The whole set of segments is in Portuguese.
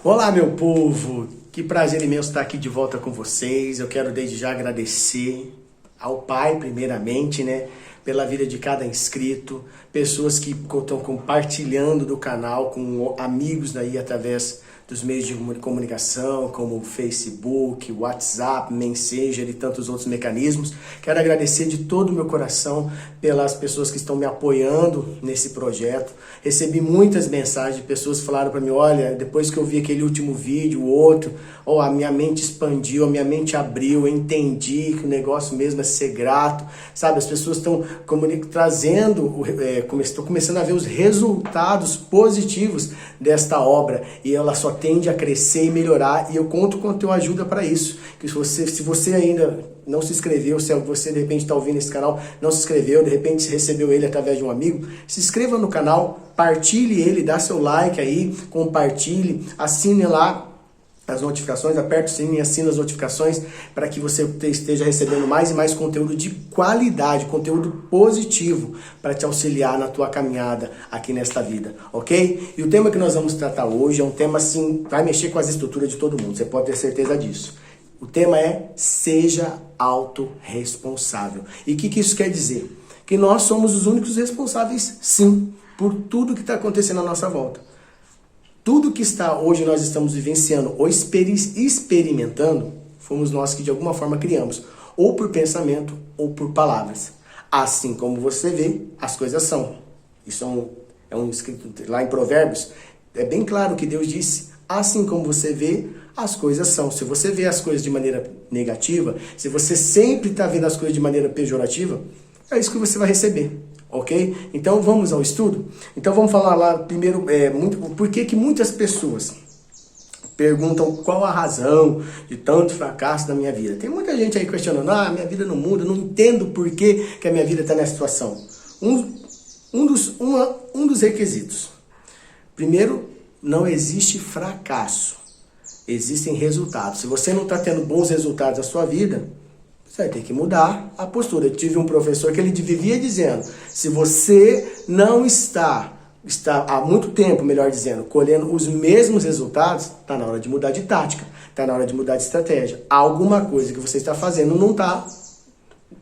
Olá, meu povo! Que prazer imenso estar aqui de volta com vocês. Eu quero desde já agradecer ao Pai, primeiramente, pela vida de cada inscrito, pessoas que estão compartilhando do canal com amigos aí através dos meios de comunicação, como o Facebook, WhatsApp, Messenger e tantos outros mecanismos. Quero agradecer de todo o meu coração pelas pessoas que estão me apoiando nesse projeto. Recebi muitas mensagens de pessoas que falaram para mim, olha, depois que eu vi aquele último vídeo, o outro, a minha mente expandiu, a minha mente abriu, eu entendi que o negócio mesmo é ser grato, sabe? As pessoas estão trazendo, estou começando a ver os resultados positivos desta obra e ela só tende a crescer e melhorar, e eu conto com a tua ajuda para isso. Que se você ainda não se inscreveu, se você de repente está ouvindo esse canal, não se inscreveu, de repente recebeu ele através de um amigo, se inscreva no canal, partilhe ele, dá seu like aí, compartilhe, assine lá as notificações, aperte o sininho e assine as notificações para que você esteja recebendo mais e mais conteúdo de qualidade, conteúdo positivo para te auxiliar na tua caminhada aqui nesta vida, ok? E o tema que nós vamos tratar hoje é um tema assim, vai mexer com as estruturas de todo mundo, você pode ter certeza disso. O tema é seja autorresponsável. E o que isso quer dizer? Que nós somos os únicos responsáveis, sim, por tudo que está acontecendo à nossa volta. Tudo que hoje nós estamos vivenciando ou experimentando, fomos nós que de alguma forma criamos, ou por pensamento ou por palavras. Assim como você vê, as coisas são. Isso é um escrito lá em Provérbios, é bem claro que Deus disse, assim como você vê, as coisas são. Se você vê as coisas de maneira negativa, se você sempre está vendo as coisas de maneira pejorativa, é isso que você vai receber. Ok? Então vamos ao estudo? Então vamos falar lá primeiro, por que muitas pessoas perguntam qual a razão de tanto fracasso da minha vida. Tem muita gente aí questionando, minha vida não muda, não entendo por que a minha vida está nessa situação. Um dos requisitos. Primeiro, não existe fracasso, existem resultados. Se você não está tendo bons resultados na sua vida, você vai ter que mudar a postura. Eu tive um professor que ele vivia dizendo, se você não está há muito tempo, melhor dizendo, colhendo os mesmos resultados, está na hora de mudar de tática, está na hora de mudar de estratégia. Alguma coisa que você está fazendo não está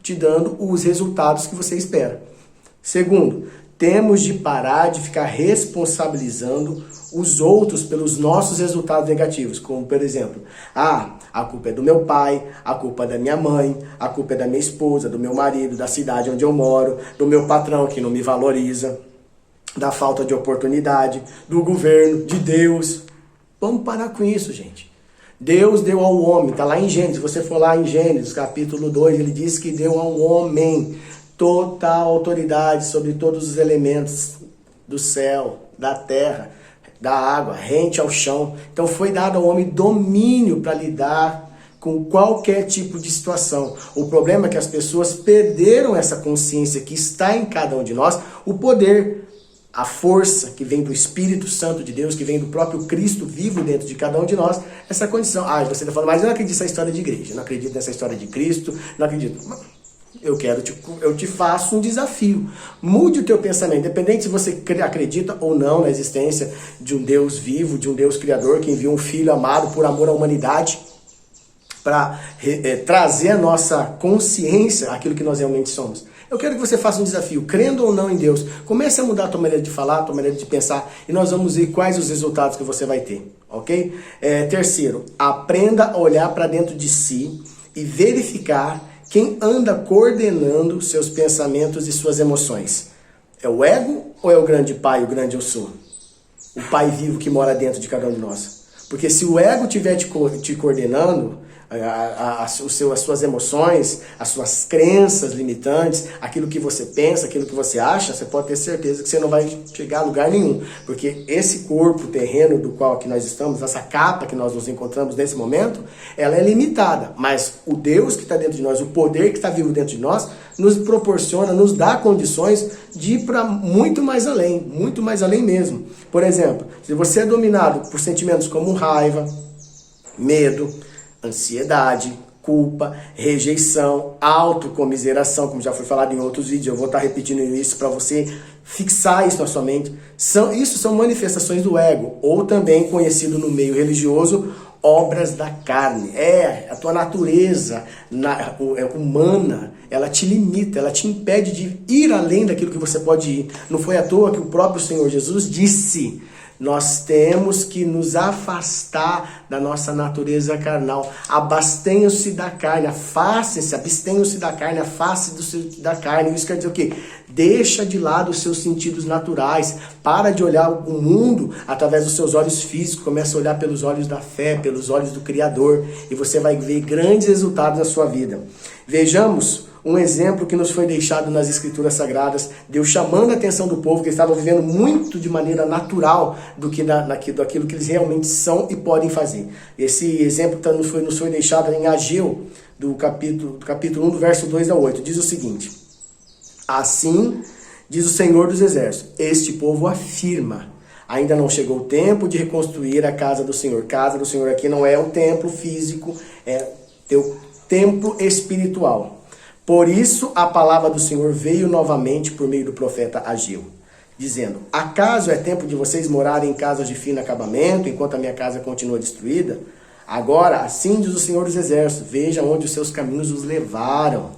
te dando os resultados que você espera. Segundo, temos de parar de ficar responsabilizando os outros pelos nossos resultados negativos, como por exemplo, a culpa é do meu pai, a culpa é da minha mãe, a culpa é da minha esposa, do meu marido, da cidade onde eu moro, do meu patrão que não me valoriza, da falta de oportunidade, do governo, de Deus. Vamos parar com isso, gente. Deus deu ao homem, está lá em Gênesis, se você for lá em Gênesis, capítulo 2, ele diz que deu ao homem total autoridade sobre todos os elementos do céu, da terra, da água, rente ao chão. Então foi dado ao homem domínio para lidar com qualquer tipo de situação. O problema é que as pessoas perderam essa consciência que está em cada um de nós, o poder, a força que vem do Espírito Santo de Deus, que vem do próprio Cristo vivo dentro de cada um de nós, essa condição. Você está falando, mas eu não acredito nessa história de igreja, eu não acredito nessa história de Cristo, não acredito. Eu te faço um desafio. Mude o teu pensamento, independente se você acredita ou não na existência de um Deus vivo, de um Deus criador que enviou um Filho amado por amor à humanidade para trazer a nossa consciência aquilo que nós realmente somos. Eu quero que você faça um desafio, crendo ou não em Deus. Comece a mudar a tua maneira de falar, a tua maneira de pensar e nós vamos ver quais os resultados que você vai ter, ok? Terceiro, aprenda a olhar para dentro de si e verificar quem anda coordenando seus pensamentos e suas emoções. É o ego ou é o grande pai, o grande eu sou? O pai vivo que mora dentro de cada um de nós. Porque se o ego estiver te coordenando, as suas emoções, as suas crenças limitantes, aquilo que você pensa, aquilo que você acha, você pode ter certeza que você não vai chegar a lugar nenhum. Porque esse corpo terreno do qual que nós estamos, essa capa que nós nos encontramos nesse momento, ela é limitada. Mas o Deus que está dentro de nós, o poder que está vivo dentro de nós, nos proporciona, nos dá condições de ir para muito mais além mesmo. Por exemplo, se você é dominado por sentimentos como raiva, medo, ansiedade, culpa, rejeição, autocomiseração, como já foi falado em outros vídeos, eu vou estar repetindo isso para você fixar isso na sua mente. Isso são manifestações do ego, ou também conhecido no meio religioso, obras da carne. A tua natureza humana, ela te limita, ela te impede de ir além daquilo que você pode ir. Não foi à toa que o próprio Senhor Jesus disse: nós temos que nos afastar da nossa natureza carnal. Abstenham-se da carne, afastem-se, abstenham-se da carne, afaste-se da carne. Isso quer dizer o quê? Deixa de lado os seus sentidos naturais. Para de olhar o mundo através dos seus olhos físicos. Começa a olhar pelos olhos da fé, pelos olhos do Criador. E você vai ver grandes resultados na sua vida. Vejamos um exemplo que nos foi deixado nas Escrituras Sagradas, Deus chamando a atenção do povo, que estavam vivendo muito de maneira natural daquilo que eles realmente são e podem fazer. Esse exemplo nos foi deixado em Ageu, do capítulo 1, do verso 2 ao 8. Diz o seguinte: assim diz o Senhor dos Exércitos, este povo afirma, ainda não chegou o tempo de reconstruir a casa do Senhor. Casa do Senhor aqui não é um templo físico, é teu templo espiritual. Por isso a palavra do Senhor veio novamente por meio do profeta Ageu, dizendo: acaso é tempo de vocês morarem em casas de fino acabamento, enquanto a minha casa continua destruída? Agora, assim diz o Senhor dos Exércitos, veja onde os seus caminhos os levaram.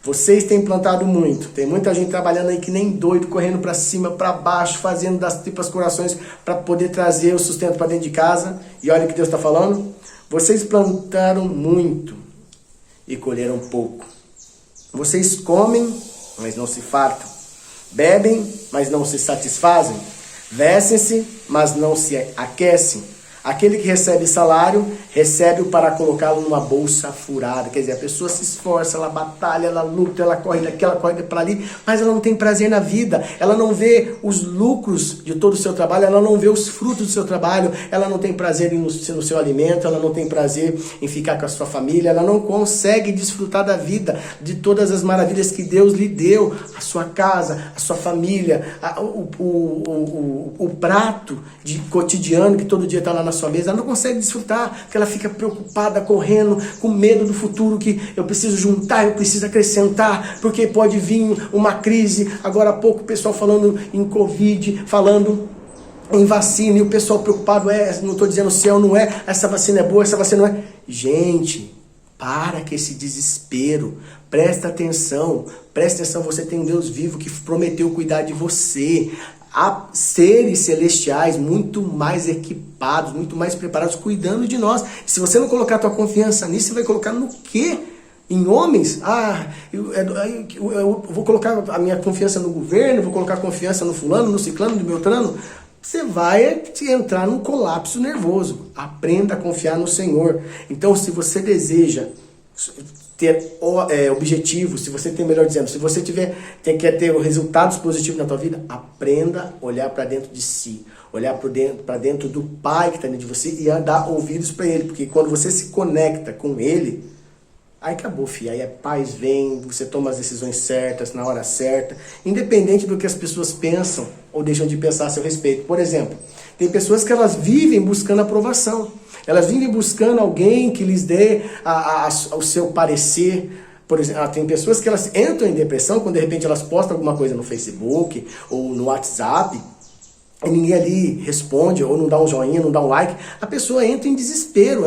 Vocês têm plantado muito, tem muita gente trabalhando aí que nem doido, correndo para cima, para baixo, fazendo das tripas corações para poder trazer o sustento para dentro de casa. E olha o que Deus está falando: vocês plantaram muito e colheram pouco. Vocês comem, mas não se fartam. Bebem, mas não se satisfazem. Vestem-se, mas não se aquecem. Aquele que recebe salário, recebe-o para colocá-lo numa bolsa furada. Quer dizer, a pessoa se esforça, ela batalha, ela luta, ela corre daqui, ela corre para ali, mas ela não tem prazer na vida. Ela não vê os lucros de todo o seu trabalho, ela não vê os frutos do seu trabalho, ela não tem prazer no seu alimento, ela não tem prazer em ficar com a sua família, ela não consegue desfrutar da vida, de todas as maravilhas que Deus lhe deu, a sua casa, a sua família, o prato de cotidiano que todo dia está lá na sua mesa. Ela não consegue desfrutar, porque ela fica preocupada, correndo, com medo do futuro, que eu preciso juntar, eu preciso acrescentar, porque pode vir uma crise. Agora há pouco o pessoal falando em Covid, falando em vacina, e o pessoal preocupado, não estou dizendo se é ou não é, essa vacina é boa, essa vacina não é. Gente, para com esse desespero, presta atenção, você tem um Deus vivo que prometeu cuidar de você. Há seres celestiais muito mais equipados, muito mais preparados, cuidando de nós. Se você não colocar a tua confiança nisso, você vai colocar no quê? Em homens? Eu vou colocar a minha confiança no governo, vou colocar a confiança no fulano, no ciclano, no beltrano. Você vai entrar num colapso nervoso. Aprenda a confiar no Senhor. Então, se você deseja ter objetivos, se você tem, melhor dizendo, se você quer ter resultados positivos na tua vida, aprenda a olhar para dentro de si, olhar para dentro do Pai que está dentro de você e a dar ouvidos para Ele, porque quando você se conecta com Ele, aí acabou, filho. Aí a paz vem, você toma as decisões certas, na hora certa, independente do que as pessoas pensam ou deixam de pensar a seu respeito. Por exemplo, tem pessoas que elas vivem buscando aprovação. Elas vivem buscando alguém que lhes dê o seu parecer. Por exemplo, tem pessoas que elas entram em depressão quando de repente elas postam alguma coisa no Facebook ou no WhatsApp e ninguém ali responde, ou não dá um joinha, não dá um like. A pessoa entra em desespero,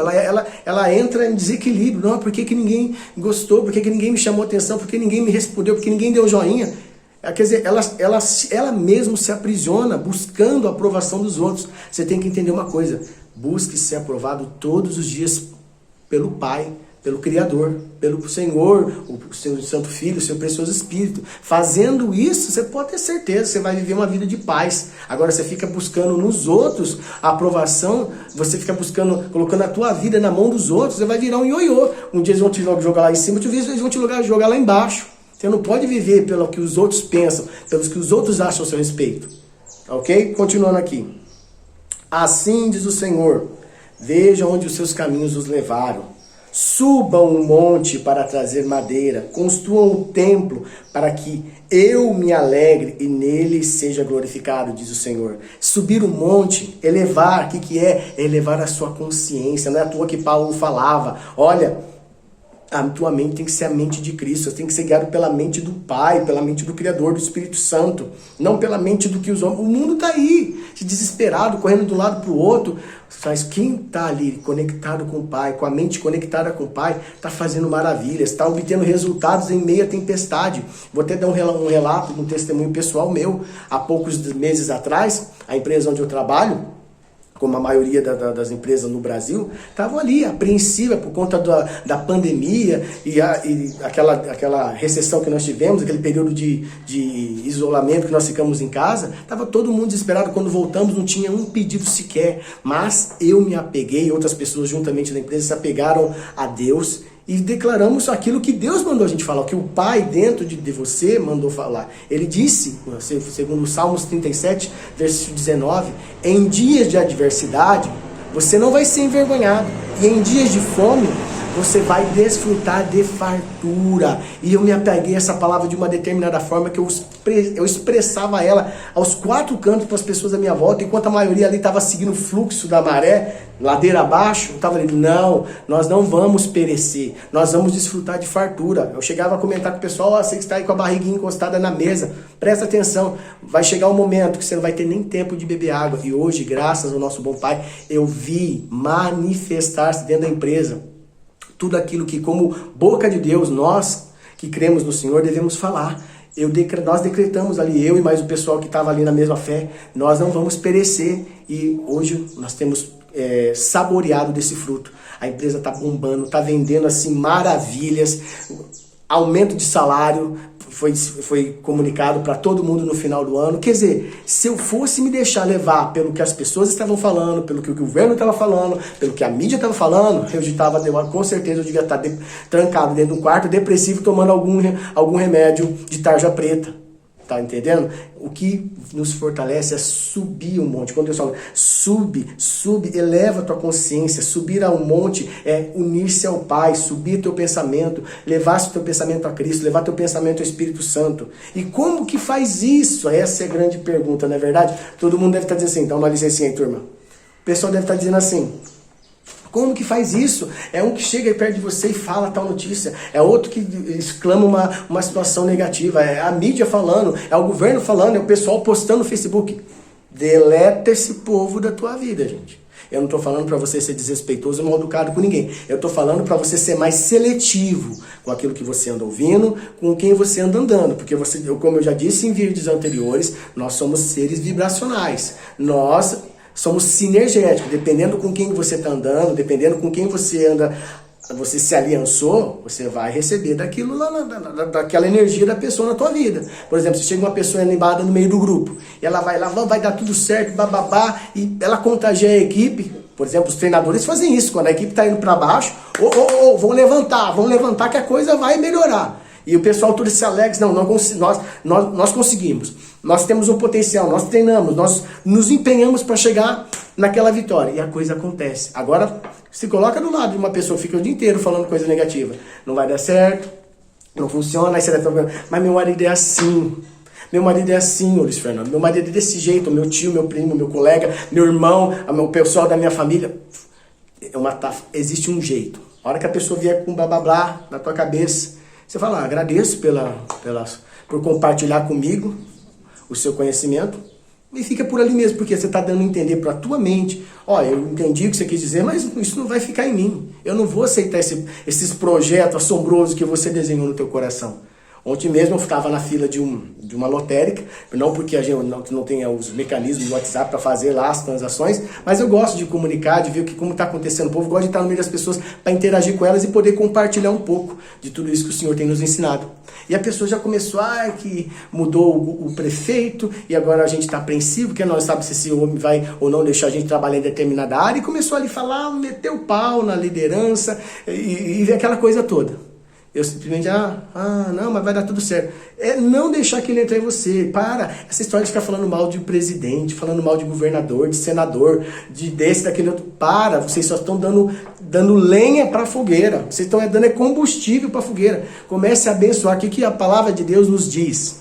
ela entra em desequilíbrio. Não, por que ninguém gostou? Por que ninguém me chamou atenção? Por que ninguém me respondeu? Por que ninguém deu joinha? Quer dizer, ela mesmo se aprisiona buscando a aprovação dos outros. Você tem que entender uma coisa: busque ser aprovado todos os dias pelo Pai, pelo Criador, pelo Senhor, o seu Santo Filho, o seu precioso Espírito. Fazendo isso, você pode ter certeza, você vai viver uma vida de paz. Agora, você fica buscando nos outros a aprovação, você fica buscando, colocando a tua vida na mão dos outros, você vai virar um ioiô. Um dia eles vão te jogar lá em cima, outro dia eles vão te jogar lá embaixo. Você não pode viver pelo que os outros pensam, pelo que os outros acham a seu respeito. Ok? Continuando aqui. Assim diz o Senhor: veja onde os seus caminhos os levaram. Subam um monte para trazer madeira, construam um templo para que eu me alegre e nele seja glorificado, diz o Senhor. Subir um monte, elevar, o que é? Elevar a sua consciência. Não é à toa que Paulo falava: olha, A tua mente tem que ser a mente de Cristo, você tem que ser guiado pela mente do Pai, pela mente do Criador, do Espírito Santo, não pela mente do que os homens... O mundo está aí, desesperado, correndo de um lado para o outro, mas quem está ali conectado com o Pai, com a mente conectada com o Pai, está fazendo maravilhas, está obtendo resultados em meio à tempestade. Vou até dar um relato, um testemunho pessoal meu. Há poucos meses atrás, a empresa onde eu trabalho, como a maioria das empresas no Brasil, estavam ali apreensiva por conta da pandemia e aquela recessão que nós tivemos, aquele período de isolamento que nós ficamos em casa. Estava todo mundo desesperado. Quando voltamos não tinha um pedido sequer, mas eu me apeguei, outras pessoas juntamente da empresa se apegaram a Deus e declaramos aquilo que Deus mandou a gente falar, que o Pai dentro de você mandou falar. Ele disse, segundo Salmos 37, versículo 19, em dias de adversidade, você não vai ser envergonhado. E em dias de fome, você vai desfrutar de fartura. E eu me apeguei a essa palavra de uma determinada forma que eu expressava ela aos 4 cantos para as pessoas à minha volta, enquanto a maioria ali estava seguindo o fluxo da maré, ladeira abaixo, eu estava ali, não, nós não vamos perecer, nós vamos desfrutar de fartura. Eu chegava a comentar com o pessoal, você que está aí com a barriguinha encostada na mesa, presta atenção, vai chegar um momento que você não vai ter nem tempo de beber água. E hoje, graças ao nosso bom Pai, eu vi manifestar-se dentro da empresa tudo aquilo que, como boca de Deus, nós que cremos no Senhor devemos falar. Nós decretamos ali, eu e mais o pessoal que estava ali na mesma fé, nós não vamos perecer. E hoje nós temos saboreado desse fruto. A empresa está bombando, está vendendo assim maravilhas, aumento de salário foi comunicado para todo mundo no final do ano. Quer dizer, se eu fosse me deixar levar pelo que as pessoas estavam falando, pelo que o governo estava falando, pelo que a mídia estava falando, eu estava, com certeza eu devia estar trancado dentro de um quarto, depressivo, tomando algum remédio de tarja preta. Tá entendendo? O que nos fortalece é subir um monte. Quando Deus fala, sube, eleva a tua consciência. Subir a um monte é unir-se ao Pai, subir teu pensamento, levar teu pensamento a Cristo, levar teu pensamento ao Espírito Santo. E como que faz isso? Essa é a grande pergunta, não é verdade? Todo mundo deve estar dizendo assim, então uma licencinha aí, turma. O pessoal deve estar dizendo assim, como que faz isso? É um que chega aí perto de você e fala tal notícia. É outro que exclama uma situação negativa. É a mídia falando, é o governo falando, é o pessoal postando no Facebook. Deleta esse povo da tua vida, gente. Eu não estou falando para você ser desrespeitoso e mal educado com ninguém. Eu estou falando para você ser mais seletivo com aquilo que você anda ouvindo, com quem você anda andando. Porque como eu já disse em vídeos anteriores, nós somos seres vibracionais. Nós somos sinergéticos, dependendo com quem você está andando, dependendo com quem você anda, você se aliançou, você vai receber daquilo daquela energia da pessoa na tua vida. Por exemplo, se chega uma pessoa animada no meio do grupo, e ela vai lá, vai dar tudo certo, bababá, e ela contagia a equipe. Por exemplo, os treinadores fazem isso, quando a equipe está indo para baixo, vão levantar que a coisa vai melhorar. E o pessoal todo se alegra, não, nós conseguimos. Nós temos um potencial, nós treinamos, nós nos empenhamos para chegar naquela vitória. E a coisa acontece. Agora, se coloca do lado de uma pessoa que fica o dia inteiro falando coisa negativa. Não vai dar certo, não funciona, aí você deve estar... Mas meu marido é assim. Meu marido é assim, Luiz Fernando. Meu marido é desse jeito. Meu tio, meu primo, meu colega, meu irmão, o pessoal da minha família. Existe um jeito. A hora que a pessoa vier com blá blá blá na tua cabeça, você fala, agradeço por compartilhar comigo o seu conhecimento, e fica por ali mesmo, porque você está dando a entender para a tua mente, eu entendi o que você quis dizer, mas isso não vai ficar em mim. Eu não vou aceitar esses projetos assombrosos que você desenhou no teu coração. Ontem mesmo eu estava na fila de uma lotérica, não porque a gente não tenha os mecanismos do WhatsApp para fazer lá as transações, mas eu gosto de comunicar, de ver como está acontecendo o povo, gosto de estar no meio das pessoas para interagir com elas e poder compartilhar um pouco de tudo isso que o Senhor tem nos ensinado. E a pessoa já começou, que mudou o prefeito e agora a gente está apreensivo, porque não sabe se esse homem vai ou não deixar a gente trabalhar em determinada área, e começou ali a falar, meter o pau na liderança e aquela coisa toda. Eu simplesmente, não, mas vai dar tudo certo. É não deixar que ele entre em você. Para. Essa história de ficar falando mal de presidente, falando mal de governador, de senador, desse, daquele outro. Para. Vocês só estão dando lenha para a fogueira. Vocês estão dando combustível para a fogueira. Comece a abençoar. O que a palavra de Deus nos diz?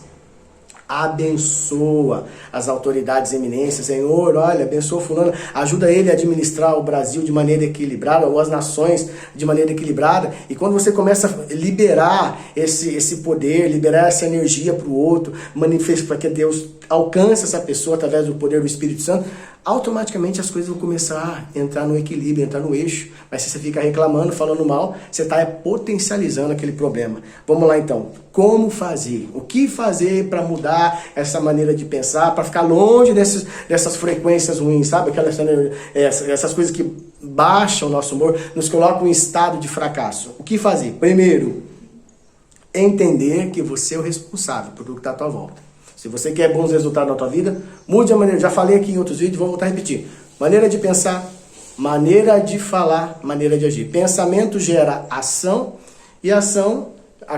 Abençoa as autoridades eminências. Senhor, olha, abençoa fulano, ajuda ele a administrar o Brasil de maneira equilibrada, ou as nações de maneira equilibrada. E quando você começa a liberar esse poder, liberar essa energia para o outro, manifesta para que Deus alcance essa pessoa através do poder do Espírito Santo, automaticamente as coisas vão começar a entrar no equilíbrio, entrar no eixo. Mas se você fica reclamando, falando mal, você está potencializando aquele problema. Vamos lá então. Como fazer? O que fazer para mudar essa maneira de pensar, para ficar longe dessas frequências ruins, sabe? Essas coisas que baixam o nosso humor, nos colocam em estado de fracasso. O que fazer? Primeiro, entender que você é o responsável por tudo que está à tua volta. Se você quer bons resultados na tua vida, mude a maneira. Já falei aqui em outros vídeos, vou voltar a repetir. Maneira de pensar, maneira de falar, maneira de agir. Pensamento gera ação e ação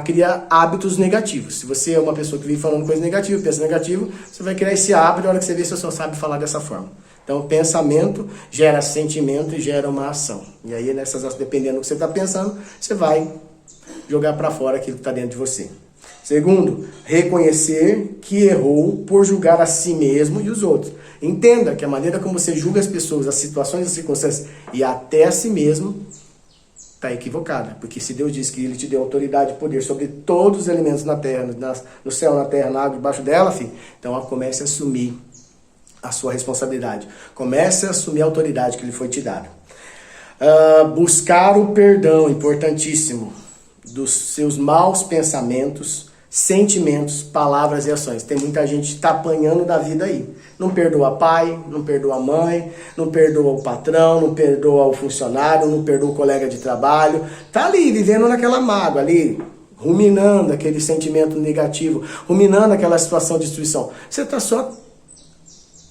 cria hábitos negativos. Se você é uma pessoa que vive falando coisa negativa, pensa negativo, você vai criar esse hábito na hora que você vê se você só sabe falar dessa forma. Então, pensamento gera sentimento e gera uma ação. E aí, dependendo do que você está pensando, você vai jogar para fora aquilo que está dentro de você. Segundo, reconhecer que errou por julgar a si mesmo e os outros. Entenda que a maneira como você julga as pessoas, as situações, as circunstâncias e até a si mesmo está equivocada. Porque se Deus diz que Ele te deu autoridade e poder sobre todos os elementos na terra, no céu, na terra, na água, debaixo dela, filho, então comece a assumir a sua responsabilidade. Comece a assumir a autoridade que lhe foi te dada. Buscar o perdão, importantíssimo, dos seus maus pensamentos, sentimentos, palavras e ações. Tem muita gente que está apanhando da vida aí. Não perdoa pai, não perdoa mãe, não perdoa o patrão, não perdoa o funcionário, não perdoa o colega de trabalho. Está ali, vivendo naquela mágoa ali, ruminando aquele sentimento negativo, ruminando aquela situação de destruição. Você está só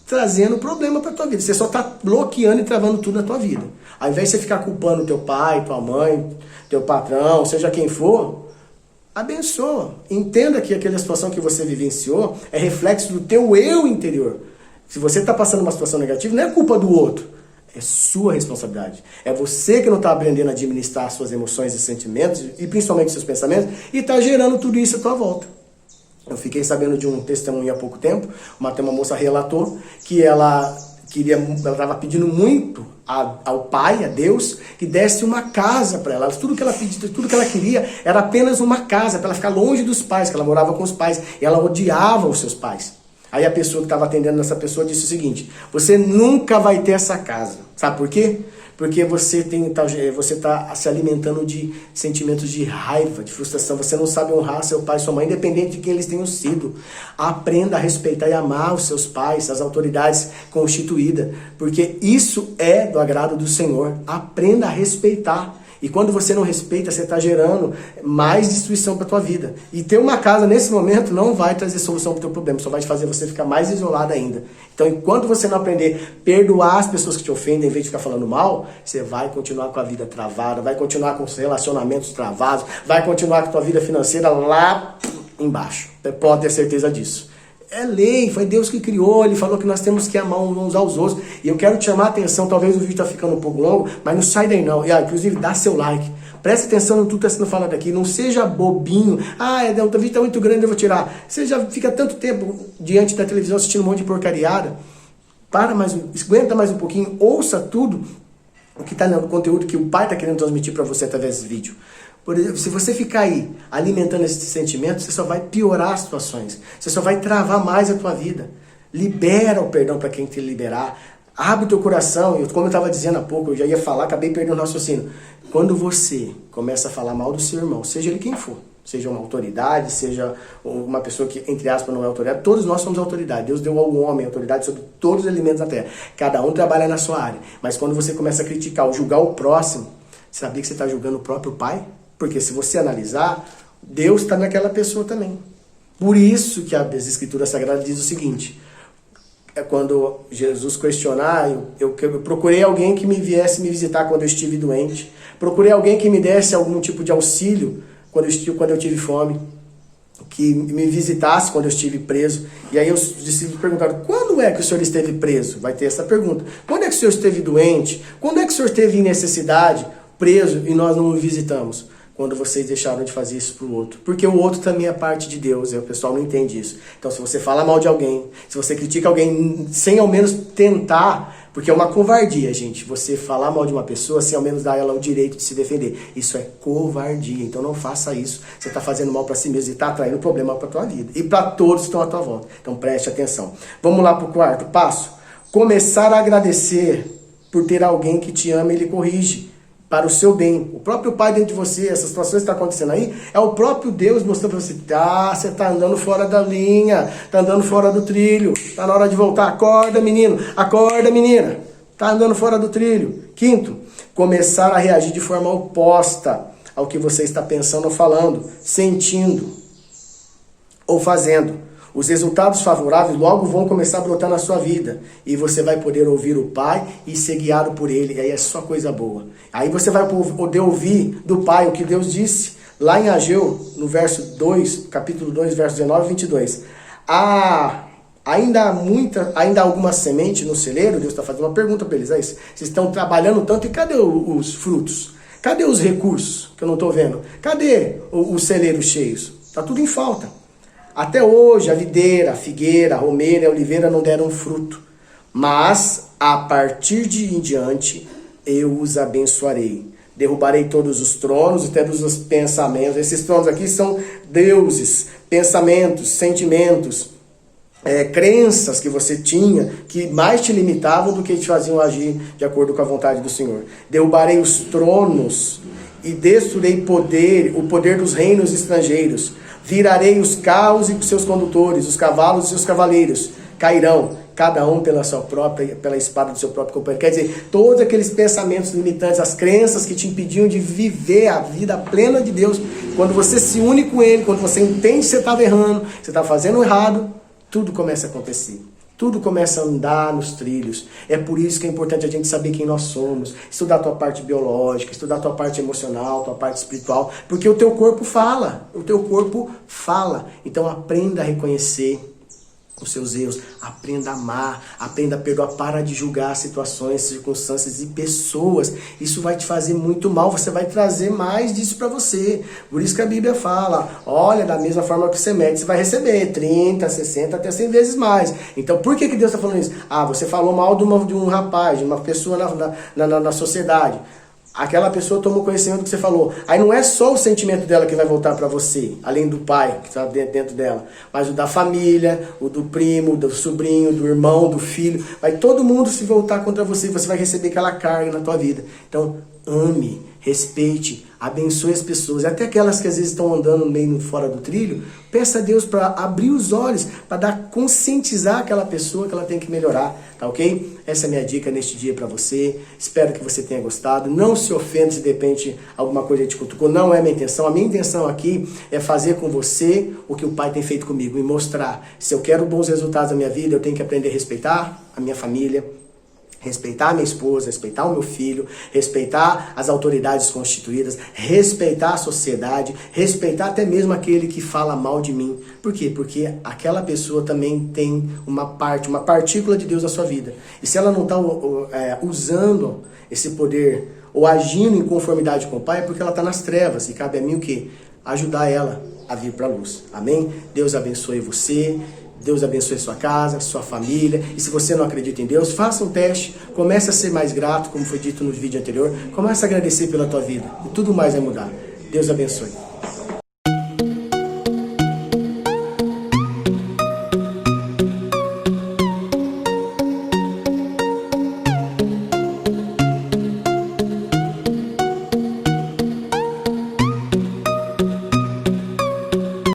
trazendo problema para a tua vida. Você só está bloqueando e travando tudo na tua vida. Ao invés de você ficar culpando teu pai, tua mãe, teu patrão, seja quem for, abençoa. Entenda que aquela situação que você vivenciou é reflexo do teu eu interior. Se você está passando uma situação negativa, não é culpa do outro. É sua responsabilidade. É você que não está aprendendo a administrar suas emoções e sentimentos, e principalmente seus pensamentos, e está gerando tudo isso à tua volta. Eu fiquei sabendo de um testemunho há pouco tempo. Uma moça relatou que ela estava pedindo muito ao Pai, a Deus, que desse uma casa para ela. Tudo que ela pedia, tudo que ela queria era apenas uma casa, para ela ficar longe dos pais, que ela morava com os pais, e ela odiava os seus pais. Aí a pessoa que estava atendendo essa pessoa disse o seguinte: você nunca vai ter essa casa. Sabe por quê? Porque você está se alimentando de sentimentos de raiva, de frustração. Você não sabe honrar seu pai e sua mãe, independente de quem eles tenham sido. Aprenda a respeitar e amar os seus pais, as autoridades constituídas, porque isso é do agrado do Senhor. Aprenda a respeitar. E quando você não respeita, você está gerando mais destruição para a tua vida. E ter uma casa nesse momento não vai trazer solução para o teu problema, só vai fazer você ficar mais isolado ainda. Então, enquanto você não aprender a perdoar as pessoas que te ofendem, em vez de ficar falando mal, você vai continuar com a vida travada, vai continuar com os relacionamentos travados, vai continuar com a tua vida financeira lá embaixo. Você pode ter certeza disso. É lei, foi Deus que criou, Ele falou que nós temos que amar uns aos outros. E eu quero te chamar a atenção, talvez o vídeo está ficando um pouco longo, mas não sai daí não. E, inclusive, dá seu like. Preste atenção no tudo que está sendo falado aqui. Não seja bobinho. O vídeo está muito grande, eu vou tirar. Você já fica tanto tempo diante da televisão assistindo um monte de porcariada. Aguenta mais um pouquinho, ouça tudo o que está no conteúdo que o Pai está querendo transmitir para você através desse vídeo. Por exemplo, se você ficar aí alimentando esse sentimento, você só vai piorar as situações. Você só vai travar mais a tua vida. Libera o perdão para quem te liberar. Abre o teu coração. Como eu estava dizendo há pouco, eu já ia falar, acabei perdendo o raciocínio. Quando você começa a falar mal do seu irmão, seja ele quem for, seja uma autoridade, seja uma pessoa que, entre aspas, não é autoridade, todos nós somos autoridade. Deus deu ao homem autoridade sobre todos os elementos da terra. Cada um trabalha na sua área. Mas quando você começa a criticar ou julgar o próximo, você sabia que você está julgando o próprio pai? Porque se você analisar, Deus está naquela pessoa também. Por isso que as Escrituras Sagradas diz o seguinte: quando Jesus questionar, eu procurei alguém que me viesse me visitar quando eu estive doente, procurei alguém que me desse algum tipo de auxílio quando eu tive fome, que me visitasse quando eu estive preso. E aí os discípulos perguntaram: quando é que o senhor esteve preso? Vai ter essa pergunta. Quando é que o senhor esteve doente? Quando é que o senhor esteve em necessidade, preso, e nós não o visitamos? quando vocês deixaram de fazer isso pro outro. Porque o outro também é parte de Deus, o pessoal não entende isso. Então, se você fala mal de alguém, se você critica alguém sem ao menos tentar, porque é uma covardia, gente, você falar mal de uma pessoa sem ao menos dar a ela o direito de se defender. Isso é covardia, então não faça isso. Você está fazendo mal para si mesmo e está atraindo problema para a tua vida. E para todos que estão à tua volta. Então preste atenção. Vamos lá para o quarto passo. Começar a agradecer por ter alguém que te ama e lhe corrige para o seu bem. O próprio Pai dentro de você, essas situações que estão acontecendo aí, é o próprio Deus mostrando para você, você está andando fora da linha, está andando fora do trilho, está na hora de voltar, acorda menino, acorda menina, está andando fora do trilho. Quinto, começar a reagir de forma oposta ao que você está pensando ou falando, sentindo ou fazendo. Os resultados favoráveis logo vão começar a brotar na sua vida. E você vai poder ouvir o Pai e ser guiado por Ele. E aí é só coisa boa. Aí você vai poder ouvir do Pai o que Deus disse. Lá em Ageu, no verso 2, capítulo 2, verso 19 e 22. Ainda há alguma semente no celeiro? Deus está fazendo uma pergunta para eles. Vocês estão trabalhando tanto e cadê os frutos? Cadê os recursos que eu não estou vendo? Cadê os celeiros cheios? Está tudo em falta. Até hoje a videira, a figueira, a romeira e a oliveira não deram fruto. Mas a partir de em diante eu os abençoarei. Derrubarei todos os tronos e todos os pensamentos. Esses tronos aqui são deuses, pensamentos, sentimentos, crenças que você tinha que mais te limitavam do que te faziam agir de acordo com a vontade do Senhor. Derrubarei os tronos e destruirei o poder dos reinos estrangeiros. Virarei os carros e seus condutores, os cavalos e seus cavaleiros. Cairão, cada um pela espada do seu próprio companheiro. Quer dizer, todos aqueles pensamentos limitantes, as crenças que te impediam de viver a vida plena de Deus, quando você se une com Ele, quando você entende que você estava errando, você está fazendo errado, tudo começa a acontecer. Tudo começa a andar nos trilhos. É por isso que é importante a gente saber quem nós somos. Estudar a tua parte biológica, estudar a tua parte emocional, a tua parte espiritual. Porque o teu corpo fala. O teu corpo fala. Então aprenda a reconhecer os seus erros. Aprenda a amar. Aprenda a perdoar. Para de julgar situações, circunstâncias e pessoas. Isso vai te fazer muito mal. Você vai trazer mais disso para você. Por isso que a Bíblia fala, olha, da mesma forma que você mede, você vai receber 30, 60, até 100 vezes mais. Então, por que Deus está falando isso? Você falou mal de um rapaz, de uma pessoa na sociedade. Aquela pessoa tomou conhecimento do que você falou. Aí não é só o sentimento dela que vai voltar para você, além do pai que está dentro dela, mas o da família, o do primo, do sobrinho, do irmão, do filho. Vai todo mundo se voltar contra você e você vai receber aquela carga na tua vida. Então, ame, respeite, abençoe as pessoas. Até aquelas que às vezes estão andando meio fora do trilho, peça a Deus para abrir os olhos, para conscientizar aquela pessoa que ela tem que melhorar, tá ok? Essa é a minha dica neste dia para você. Espero que você tenha gostado. Não se ofenda se de repente alguma coisa te cutucou. Não é minha intenção. A minha intenção aqui é fazer com você o que o Pai tem feito comigo e mostrar. Se eu quero bons resultados na minha vida, eu tenho que aprender a respeitar a minha família, respeitar a minha esposa, respeitar o meu filho, respeitar as autoridades constituídas, respeitar a sociedade, respeitar até mesmo aquele que fala mal de mim. Por quê? Porque aquela pessoa também tem uma partícula de Deus na sua vida. E se ela não está usando esse poder ou agindo em conformidade com o Pai, é porque ela está nas trevas. E cabe a mim o quê? Ajudar ela a vir para a luz. Amém? Deus abençoe você. Deus abençoe sua casa, sua família. E se você não acredita em Deus, faça um teste. Comece a ser mais grato, como foi dito no vídeo anterior. Comece a agradecer pela tua vida. E tudo mais vai mudar. Deus abençoe.